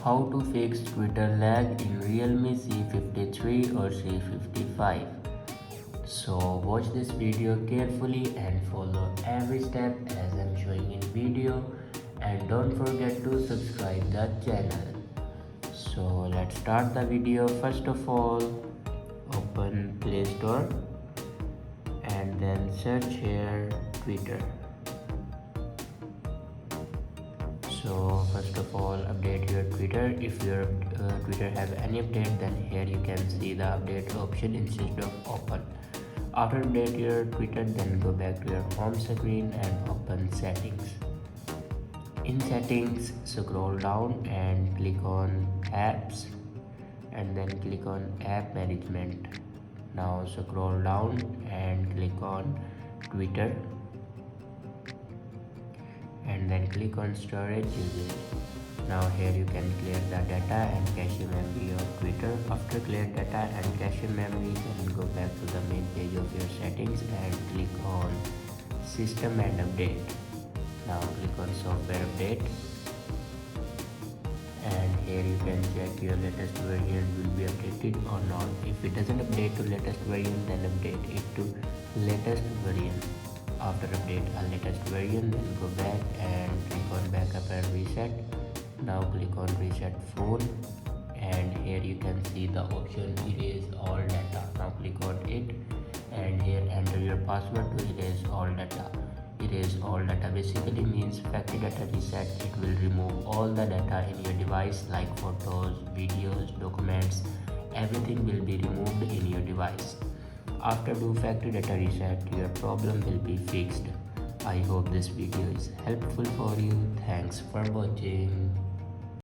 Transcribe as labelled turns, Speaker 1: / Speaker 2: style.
Speaker 1: How to fix Twitter lag in Realme C53 or C55. So watch this video carefully and follow every step as I'm showing in video, and don't forget to subscribe the channel. So let's start the video. First of all, open Play Store and then search here Twitter. So first of all, update your Twitter. If your Twitter have any update, then here you can see the update option instead of open. After update your Twitter, then go back to your home screen and open settings. In settings, scroll down and click on apps and then click on app management. Now scroll down and click on Twitter and then click on storage usage. Now here you can clear the data and cache memory of Twitter. After clear data and cache memory, then go back to the main page of your settings and click on system and update. Now click on software update and here you can check your latest version will be updated or not. If it doesn't update to latest version, then update it to latest version. After update a latest version, then go back and click on backup and reset. Now click on reset phone and here you can see the option erase all data. Now click on it and here enter your password to erase all data. Erase all data basically means factory data reset. It will remove all the data in your device like photos, videos, documents. Everything will be removed in your device. After do factory data reset, your problem will be fixed. I hope this video is helpful for you. Thanks for watching.